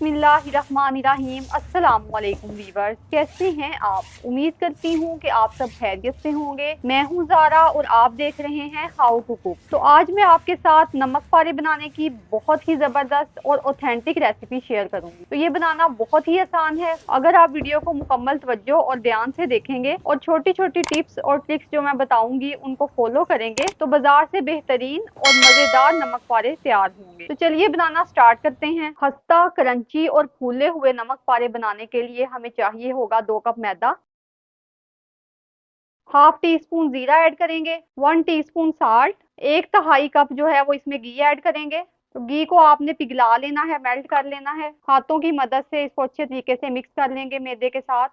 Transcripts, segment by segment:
बिस्मिल्लाहिर्रहमानिर्रहीम। अस्सलामुअलैकुम वीवर्स, कैसे हैं आप? उम्मीद करती हूँ कि आप सब खैरियत से होंगे। मैं हूँ ज़ारा और आप देख रहे हैं हाउ टू कुक। तो आज मैं आपके साथ नमक पारे बनाने की बहुत ही ज़बरदस्त और ऑथेंटिक रेसिपी शेयर करूंगी। तो ये बनाना बहुत ही आसान है अगर आप वीडियो को मुकम्मल तवज्जो और ध्यान से देखेंगे और छोटी छोटी टिप्स और ट्रिक्स जो मैं बताऊंगी उनको फॉलो करेंगे तो बाजार से बेहतरीन और मज़ेदार नमक पारे तैयार होंगे। तो चलिए बनाना स्टार्ट करते हैं। खस्ता, क्रंची और फूले हुए नमक पारे बनाने के लिए हमें चाहिए होगा 2 कप मैदा, हाफ टी स्पून जीरा ऐड करेंगे, 1 टीस्पून साल्ट, 1/2 कप जो है वो इसमें घी ऐड करेंगे। तो घी को आपने पिघला लेना है, मेल्ट कर लेना है। हाथों की मदद से इसको अच्छे तरीके से मिक्स कर लेंगे मैदे के साथ।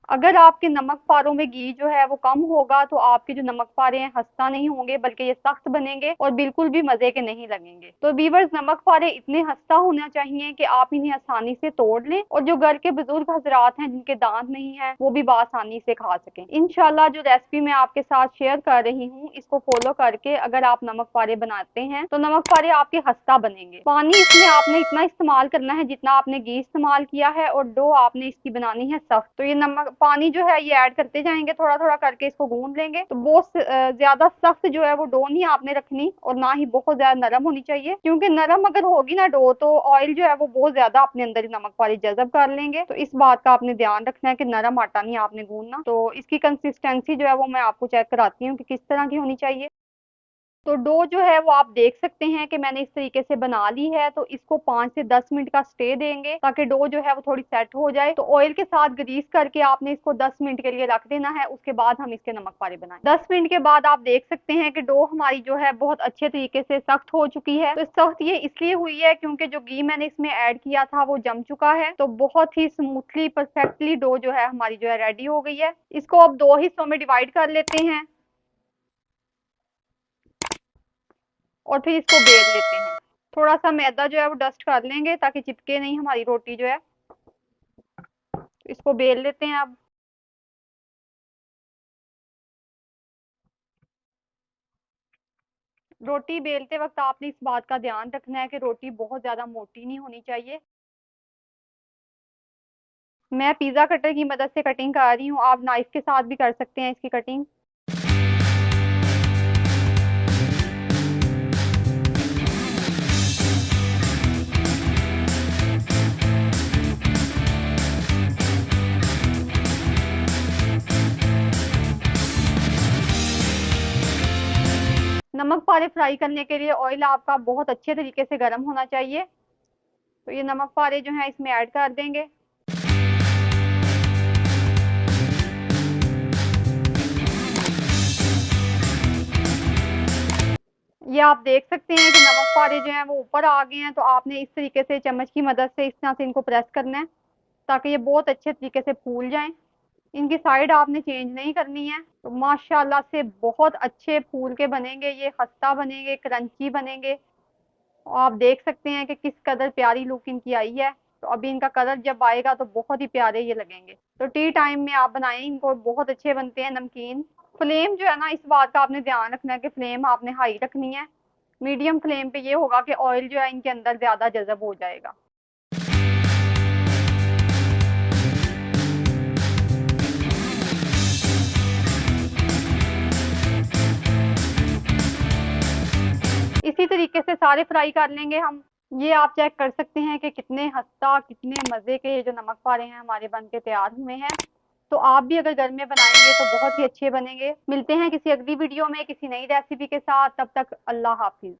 अगर आपके नमक पारों में घी जो है वो कम होगा तो आपके जो नमक पारे हैं खस्ता नहीं होंगे बल्कि ये सख्त बनेंगे और बिल्कुल भी मजे के नहीं लगेंगे। तो वीवर्स, नमक पारे इतने खस्ता होना चाहिए कि आप इन्हें आसानी से तोड़ लें और जो घर के बुजुर्ग हजरात हैं जिनके दांत नहीं है वो भी आसानी से खा सकें। इंशाल्लाह जो रेसिपी मैं आपके साथ शेयर कर रही हूँ इसको फॉलो करके अगर आप नमक पारे बनाते हैं तो नमक पारे आपके खस्ता बनेंगे। पानी इसमें आपने इतना इस्तेमाल करना है जितना आपने घी इस्तेमाल किया है और डो आपने इसकी बनानी है सख्त। तो ये नमक पानी जो है ये ऐड करते जाएंगे, थोड़ा थोड़ा करके इसको गूंद लेंगे। तो बहुत ज्यादा सख्त जो है वो डो नहीं आपने रखनी और ना ही बहुत ज्यादा नरम होनी चाहिए, क्योंकि नरम अगर होगी ना डो तो ऑयल जो है वो बहुत ज्यादा अपने अंदर ही नमक पानी जज़ब कर लेंगे। तो इस बात का आपने ध्यान रखना है कि नरम आटा नहीं आपने गूंदना। तो इसकी कंसिस्टेंसी जो है वो मैं आपको चेक कराती हूँ कि किस तरह की होनी चाहिए। तो डो जो है वो आप देख सकते हैं कि मैंने इस तरीके से बना ली है। तो इसको 5 से 10 मिनट का स्टे देंगे ताकि डो जो है वो थोड़ी सेट हो जाए। तो ऑयल के साथ ग्रीस करके आपने इसको 10 मिनट के लिए रख देना है। उसके बाद हम इसके नमक पारे बनाएं। 10 मिनट के बाद आप देख सकते हैं कि डो हमारी जो है बहुत अच्छे तरीके से सख्त हो चुकी है। तो सख्त ये इसलिए हुई है क्योंकि जो घी मैंने इसमें ऐड किया था वो जम चुका है। तो बहुत ही स्मूथली परफेक्टली डो जो है हमारी जो है रेडी हो गई है। इसको अब 2 हिस्सों में डिवाइड कर लेते हैं और फिर इसको बेल लेते हैं। थोड़ा सा मैदा जो है वो डस्ट कर लेंगे ताकि चिपके नहीं हमारी रोटी जो है। इसको बेल लेते हैं अब। रोटी बेलते वक्त आपने इस बात का ध्यान रखना है कि रोटी बहुत ज्यादा मोटी नहीं होनी चाहिए। मैं पिज्जा कटर की मदद से कटिंग कर रही हूँ, आप नाइफ के साथ भी कर सकते हैं इसकी कटिंग। नमक पारे फ्राई करने के लिए ऑयल आपका बहुत अच्छे तरीके से गर्म होना चाहिए। तो ये नमक पारे जो है इसमें ऐड कर देंगे। ये आप देख सकते हैं कि नमक पारे जो हैं वो ऊपर आ गए हैं। तो आपने इस तरीके से चम्मच की मदद से इस तरह से इनको प्रेस करना है ताकि ये बहुत अच्छे तरीके से फूल जाएं। इनकी साइड आपने चेंज नहीं करनी है। तो माशाल्लाह से बहुत अच्छे फूल के बनेंगे, ये खस्ता बनेंगे, क्रंची बनेंगे। और आप देख सकते हैं कि किस कदर प्यारी लुक इनकी आई है। तो अभी इनका कलर जब आएगा तो बहुत ही प्यारे ये लगेंगे। तो टी टाइम में आप बनाएं इनको, बहुत अच्छे बनते हैं नमकीन। फ्लेम जो है ना, इस बात का आपने ध्यान रखना है कि फ्लेम आपने हाई रखनी है। मीडियम फ्लेम पे ये होगा कि ऑयल जो है इनके अंदर ज्यादा जज़ब हो जाएगा। इसी तरीके से सारे फ्राई कर लेंगे हम। ये आप चेक कर सकते हैं कि कितने खस्ता, कितने मजे के ये जो नमक पारे हैं हमारे बन के तैयार हुए हैं। तो आप भी अगर घर में बनाएंगे तो बहुत ही अच्छे बनेंगे। मिलते हैं किसी अगली वीडियो में किसी नई रेसिपी के साथ। तब तक अल्लाह हाफिज।